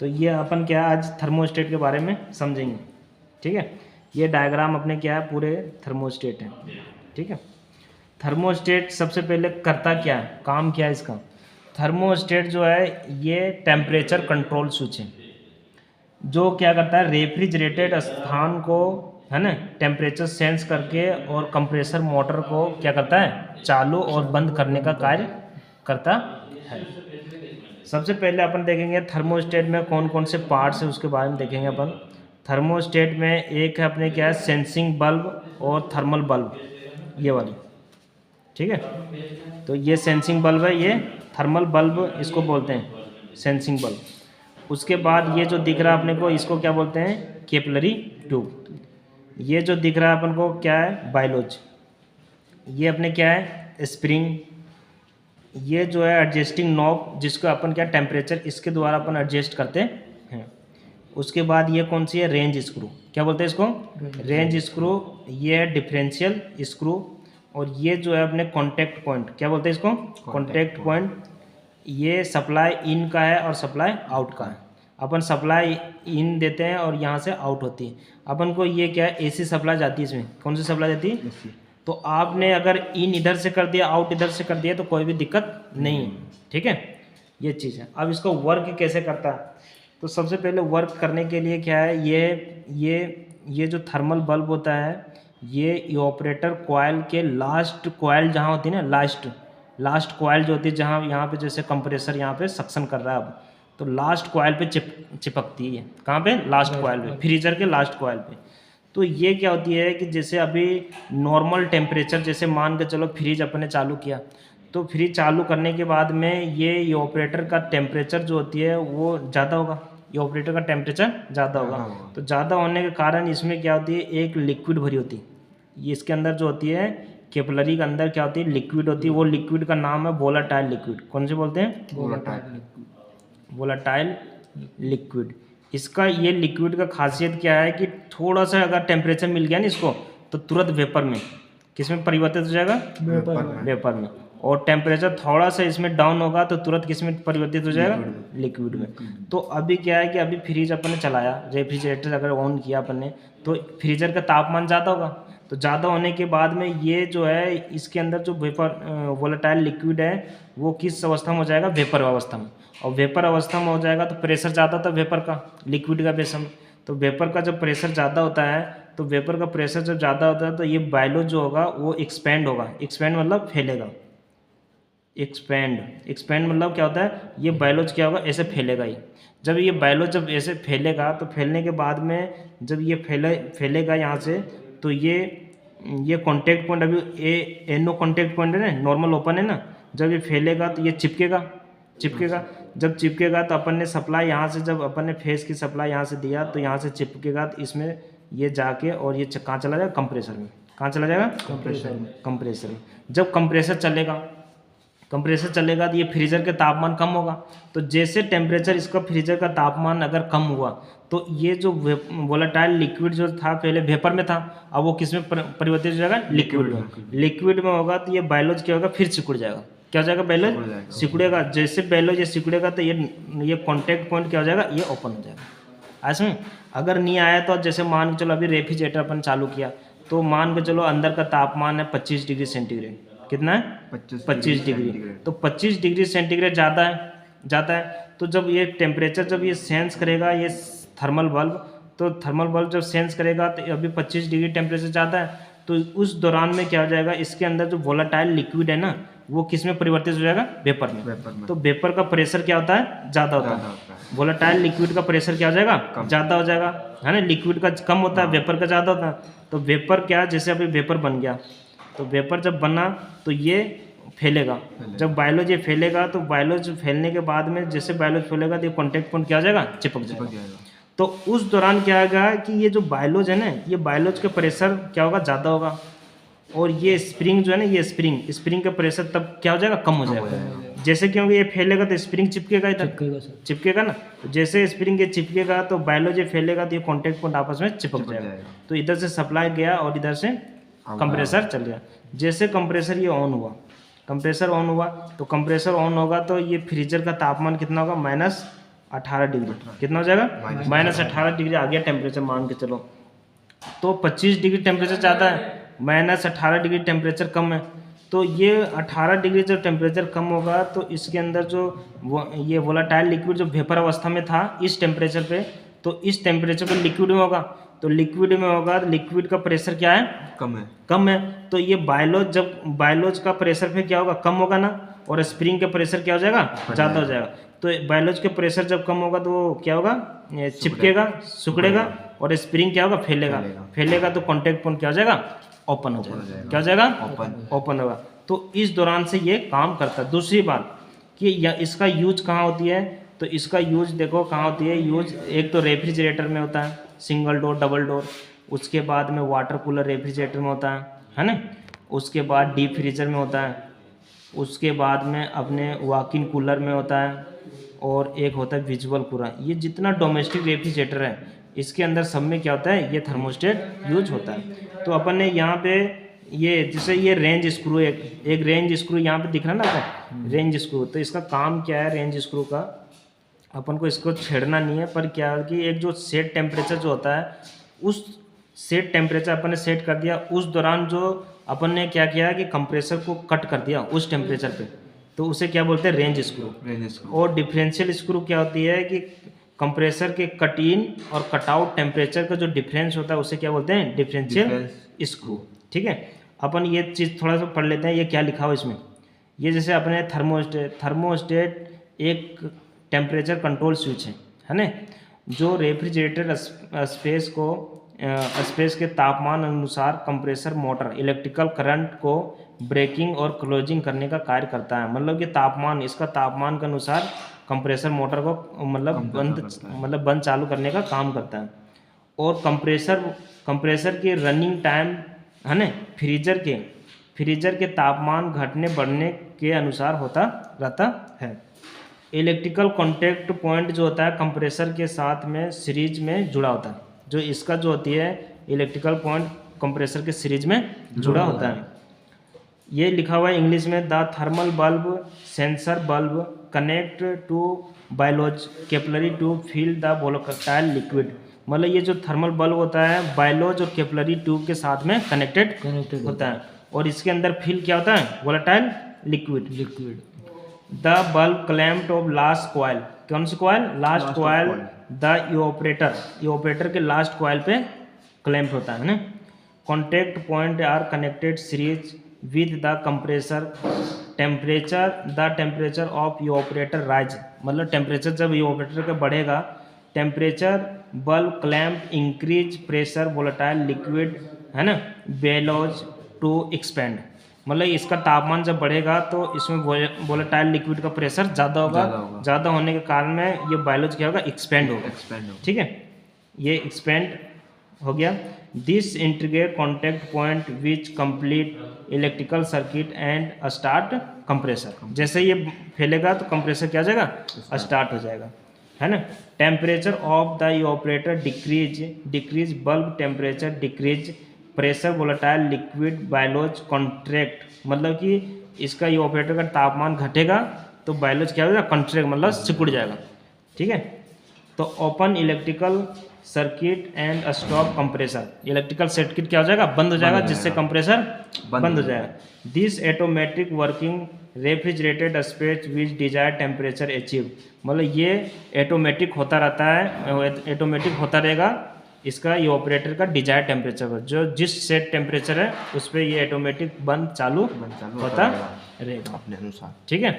तो ये अपन क्या आज थर्मोस्टेट के बारे में समझेंगे, ठीक है। ये डायग्राम अपने क्या है, पूरे थर्मोस्टेट है, ठीक है। थर्मोस्टेट सबसे पहले करता क्या है, काम क्या है इसका। थर्मोस्टेट जो है ये टेम्परेचर कंट्रोल स्विच है, जो क्या करता है रेफ्रिजरेटेड स्थान को, है ना, टेम्परेचर सेंस करके और कंप्रेसर मोटर को क्या करता है, चालू और बंद करने का कार्य करता है। सबसे पहले अपन देखेंगे थर्मोस्टेट में कौन कौन से पार्ट्स है, उसके बारे में देखेंगे अपन। थर्मोस्टेट में एक है अपने क्या है, सेंसिंग बल्ब और थर्मल बल्ब, ये वाली, ठीक है। तो ये सेंसिंग बल्ब है, ये थर्मल बल्ब इसको बोलते हैं, सेंसिंग बल्ब। उसके बाद ये जो दिख रहा है अपने को, इसको क्या बोलते हैं, कैपिलरी ट्यूब। ये जो दिख रहा है अपन को क्या है, बाइलोज। ये अपने क्या है, स्प्रिंग। ये जो है एडजस्टिंग नॉब, जिसको अपन क्या टेम्परेचर इसके द्वारा अपन एडजस्ट करते हैं। उसके बाद ये कौन सी है, रेंज स्क्रू, क्या बोलते हैं इसको, रेंज स्क्रू। ये है डिफरेंशियल स्क्रू। और ये जो है अपने कॉन्टैक्ट पॉइंट, क्या बोलते हैं इसको, कॉन्टैक्ट पॉइंट। ये सप्लाई इन का है और सप्लाई आउट का है। अपन सप्लाई इन देते हैं और यहाँ से आउट होती है। अपन को ये क्या है, एसी सप्लाई जाती है इसमें। कौन सी सप्लाई जाती है, तो आपने अगर इन इधर से कर दिया, आउट इधर से कर दिया, तो कोई भी दिक्कत नहीं है, ठीक है। ये चीज़ है। अब इसको वर्क कैसे करता है, तो सबसे पहले वर्क करने के लिए क्या है, ये जो थर्मल बल्ब होता है, ये ऑपरेटर कॉइल के लास्ट कॉइल जहाँ होती है ना, लास्ट कॉइल जो होती है, जहाँ यहाँ पे जैसे कंप्रेसर यहाँ पे सक्शन कर रहा है अब, तो लास्ट कॉइल पे चिपकती है। कहाँ पे, लास्ट कॉइल पे, फ्रीजर के लास्ट कॉइल पे। तो ये क्या होती है कि जैसे अभी नॉर्मल टेम्परेचर, जैसे मान के चलो फ्रिज अपने चालू किया, तो फ्रिज चालू करने के बाद में ये ऑपरेटर का टेम्परेचर जो होती है वो ज़्यादा होगा, ये ऑपरेटर का टेम्परेचर ज़्यादा होगा। तो ज़्यादा होने के कारण इसमें क्या होती है, एक लिक्विड भरी होती है। ये इसके अंदर जो होती है, कैपिलरी के अंदर क्या होती है, लिक्विड होती है। वो लिक्विड का नाम है वोलाटाइल लिक्विड। कौन से बोलते हैं, वोलाटाइल लिक्विड। इसका ये लिक्विड का खासियत क्या है कि थोड़ा सा अगर टेम्परेचर मिल गया ना इसको, तो तुरंत वेपर में, किस में परिवर्तित हो जाएगा, वेपर में। और टेम्परेचर थोड़ा सा इसमें डाउन होगा तो तुरंत किस में परिवर्तित हो जाएगा, लिक्विड में। तो अभी क्या है कि अभी फ्रिज अपन ने चलाया, रेफ्रिजरेटर अगर ऑन किया अपन ने, तो फ्रीजर का तापमान ज़्यादा होगा। तो ज़्यादा होने के बाद में ये जो है, इसके अंदर जो वेपर वोलेटाइल लिक्विड है, वो किस अवस्था में हो जाएगा, वेपर अवस्था में। और वेपर अवस्था में हो जाएगा तो प्रेशर ज़्यादा होता है वेपर का, लिक्विड का प्रेशर में। तो वेपर का जब प्रेशर ज़्यादा होता है, तो वेपर का प्रेशर जब ज़्यादा होता है, तो ये बाइलोज जो होगा वो एक्सपेंड होगा। एक्सपेंड मतलब फैलेगा, एक्सपेंड मतलब क्या होता है, ये बाइलोज क्या होगा, ऐसे फैलेगा ही। जब ये बाइलोज जब ऐसे फैलेगा, तो फैलने के बाद में जब ये फैलेगा यहाँ से, तो ये कॉन्टैक्ट पॉइंट, अभी एनो कॉन्टैक्ट पॉइंट है ना, नॉर्मल ओपन है ना, जब ये फैलेगा तो ये चिपकेगा। जब चिपकेगा तो अपन ने सप्लाई यहाँ से, जब अपन ने फेस की सप्लाई यहाँ से दिया, तो यहाँ से चिपकेगा, तो इसमें ये जाके और ये कहाँ चला जाएगा, कंप्रेसर में। कहाँ चला जाएगा, कंप्रेसर में। जब कंप्रेसर चलेगा तो ये फ्रीजर के तापमान कम होगा। तो जैसे टेम्परेचर इसका फ्रीजर का तापमान अगर कम हुआ, तो ये जो वोलेटाइल लिक्विड जो था पहले वेपर में था, अब वो किस में परिवर्तित हो जाएगा, लिक्विड में। लिक्विड में होगा तो ये बाइलोज क्या होगा, फिर सिकुड़ जाएगा। क्या हो जाएगा, बाइलोज सिकुड़ेगा। जैसे बाइलोज ये सिकुड़ेगा तो ये कॉन्टैक्ट पॉइंट क्या हो जाएगा, ये ओपन हो जाएगा। ऐसे अगर नहीं आया तो जैसे मान के चलो अभी रेफ्रिजरेटर अपन चालू किया, तो मान के चलो अंदर का तापमान है 25 डिग्री सेंटीग्रेड। कितना है, 25 डिग्री। तो 25 डिग्री सेंटीग्रेड जाता है। तो जब ये टेम्परेचर जब ये सेंस करेगा, ये थर्मल बल्ब, तो थर्मल बल्ब जब सेंस करेगा तो अभी 25 डिग्री टेम्परेचर जाता है, तो उस दौरान में क्या हो जाएगा, इसके अंदर जो वोलेटाइल लिक्विड है ना, वो किस में परिवर्तित हो जाएगा, वेपर में। तो वेपर का प्रेशर क्या होता है, ज़्यादा होता है। वोलेटाइल लिक्विड का प्रेशर क्या हो जाएगा, ज़्यादा हो जाएगा, है ना। लिक्विड का कम होता है, वेपर का ज़्यादा होता है। तो वेपर क्या, जैसे अभी वेपर बन गया, तो वेपर जब बना तो ये फैलेगा। जब बाइलोज ये फैलेगा, तो बाइलोज फैलने के बाद में जैसे बाइलोज फैलेगा तो ये कॉन्टैक्ट पॉइंट क्या हो जाएगा, चिपक जाएगा। तो उस दौरान क्या होगा कि ये जो बाइलोज है ना, ये बाइलोज का प्रेशर क्या होगा, ज़्यादा होगा। और ये स्प्रिंग जो है ना, ये स्प्रिंग का प्रेशर तब क्या हो जाएगा, कम हो जाएगा। जैसे क्योंकि ये फैलेगा तो स्प्रिंग चिपकेगा, इधर चिपकेगा ना। तो जैसे स्प्रिंग ये चिपकेगा तो बाइलोज ये फैलेगा, तो ये कॉन्टैक्ट पॉइंट आपस में चिपक जाएगा। तो इधर से सप्लाई गया और इधर से कंप्रेसर चल गया। जैसे कंप्रेसर ये ऑन हुआ, तो कंप्रेसर ऑन होगा तो ये फ्रीजर का तापमान कितना होगा, 18 डिग्री, कितना हो जाएगा -18 डिग्री आ गया टेम्परेचर मान के चलो। तो 25 डिग्री टेम्परेचर ज़्यादा है, -18 डिग्री टेम्परेचर कम है। तो ये 18 डिग्री जो टेम्परेचर कम होगा तो इसके अंदर जो ये वोलाटाइल लिक्विड जो वेपर अवस्था में था इस टेम्परेचर पे, तो इस टेम्परेचर पे लिक्विड में होगा, तो लिक्विड में होगा तो लिक्विड का प्रेशर क्या है, कम है। तो ये बायोलॉज का प्रेशर फिर क्या होगा, कम होगा ना, और स्प्रिंग का प्रेशर क्या हो जाएगा, ज़्यादा हो जाएगा। तो बायोलॉज के प्रेशर जब कम होगा तो क्या होगा, चिपकेगा, सिकुड़ेगा, और स्प्रिंग क्या होगा, फैलेगा तो कॉन्टैक्ट पॉइंट क्या हो जाएगा, ओपन हो जाएगा। क्या हो जाएगा, ओपन होगा। तो इस दौरान से ये काम करता है। दूसरी बात कि इसका यूज कहाँ होती है, तो इसका यूज देखो कहाँ होती है। यूज एक तो रेफ्रिजरेटर में होता है, सिंगल डोर, डबल डोर। उसके बाद में वाटर कूलर रेफ्रिजरेटर में होता है ना। उसके बाद डीप फ्रीजर में होता है। उसके बाद में अपने वॉक इन कूलर में होता है, और एक होता है विजुअल कूलर। ये जितना डोमेस्टिक रेफ्रिजरेटर है इसके अंदर सब में क्या होता है, ये थर्मोस्टेट यूज होता है। तो अपन ने यहाँ पे ये जैसे ये रेंज स्क्रू, एक रेंज स्क्रू यहाँ पे दिख रहा है ना आपको, रेंज स्क्रू। तो इसका काम क्या है रेंज स्क्रू का, अपन को इसको छेड़ना नहीं है, पर क्या है कि एक जो सेट टेम्परेचर जो होता है, उस सेट टेम्परेचर अपन ने सेट कर दिया, उस दौरान जो अपन ने क्या किया कि कंप्रेसर को कट कर दिया उस टेम्परेचर पे, तो उसे क्या बोलते हैं, रेंज स्क्रू। और डिफरेंशियल स्क्रू क्या होती है कि कंप्रेसर के कट इन और कट आउट टेम्परेचर का जो डिफरेंस होता है उसे क्या बोलते हैं, डिफरेंशियल स्क्रू। ठीक है, अपन ये चीज़ थोड़ा सा पढ़ लेते हैं, ये क्या लिखा हो इसमें। ये जैसे अपने थर्मोस्टेट एक टेम्परेचर कंट्रोल स्विच है ना, जो रेफ्रिजरेटर स्पेस के तापमान अनुसार कंप्रेसर मोटर इलेक्ट्रिकल करंट को ब्रेकिंग और क्लोजिंग करने का कार्य करता है। मतलब कि तापमान, इसका तापमान के अनुसार कंप्रेसर मोटर को मतलब बंद चालू करने का काम करता है। और कंप्रेसर की रनिंग टाइम है ना, फ्रीजर के तापमान घटने बढ़ने के अनुसार होता रहता है। इलेक्ट्रिकल कॉन्टैक्ट पॉइंट जो होता है कंप्रेसर के साथ में सीरीज में जुड़ा होता है। जो इसका जो होती है इलेक्ट्रिकल पॉइंट कंप्रेसर के सीरीज में जुड़ा होता है। ये लिखा हुआ है इंग्लिश में, the thermal bulb sensor bulb connect to बायोलॉज capillary tube fill the volatile liquid. मतलब ये जो थर्मल बल्ब होता है बायोलॉज और कैपिलरी ट्यूब के साथ में कनेक्टेड होता है, और इसके अंदर फिल क्या होता है, volatile liquid. The bulb clamped of last coil, कौन सी coil, last coil, the evaporator के लास्ट कॉइल पे क्लैम्प होता है ना। Contact point are connected series with the compressor temperature, the temperature of evaporator rise. मतलब टेम्परेचर जब evaporator का बढ़ेगा, temperature bulb clamp increase pressure volatile liquid है ना बेलोज टू एक्सपेंड। मतलब इसका तापमान जब बढ़ेगा तो इसमें वोलेटाइल लिक्विड का प्रेशर ज़्यादा होगा, ज़्यादा होने के कारण में ये बायोलॉज क्या होगा, एक्सपेंड होगा। ठीक है, ये एक्सपेंड हो गया। This integrate contact point which complete electrical circuit and start compressor. जैसे ये फैलेगा तो कंप्रेसर क्या हो जाएगा, स्टार्ट हो जाएगा, है ना। Temperature of the evaporator decrease bulb temperature decrease pressure volatile liquid bylaws contract. मतलब कि इसका इवोपरेटर का तापमान घटेगा तो बायोलॉज क्या हो जाएगा, कॉन्ट्रैक्ट मतलब सिकुड़ जाएगा। ठीक है, तो open electrical circuit and stop compressor. Electrical circuit क्या हो जाएगा, बंद हो जाएगा, जिससे कंप्रेसर बंद हो जाएगा। This automatic working refrigerated space which desired temperature achieve. मतलब ये ऑटोमेटिक होता रहता है, ऑटोमेटिक होता रहेगा इसका ये ऑपरेटर का डिजायर टेम्परेचर पर, जो जिस सेट टेम्परेचर है उस पर ये ऑटोमेटिक बंद चालू होता रहेगा अपने अनुसार। ठीक है,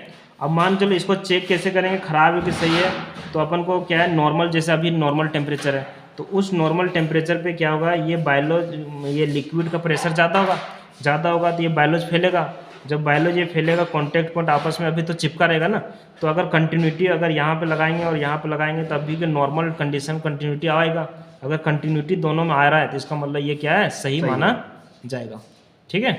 अब मान चलो इसको चेक कैसे करेंगे, ख़राब है कि सही है। तो अपन को क्या है, नॉर्मल, जैसे अभी नॉर्मल टेम्परेचर है तो उस नॉर्मल टेम्परेचर पे क्या होगा, ये लिक्विड का प्रेशर ज़्यादा होगा तो ये बायोलॉज फैलेगा। जब बायोलॉज ये फैलेगा, कॉन्टैक्ट पॉइंट आपस में अभी तो चिपका रहेगा ना, तो अगर कंटिन्यूटी अगर यहाँ पे लगाएंगे और यहाँ पे लगाएंगे तो अभी के नॉर्मल कंडीशन कंटिन्यूटी आएगा। अगर कंटिन्यूटी दोनों में आ रहा है तो इसका मतलब ये क्या है, सही माना जाएगा। ठीक है।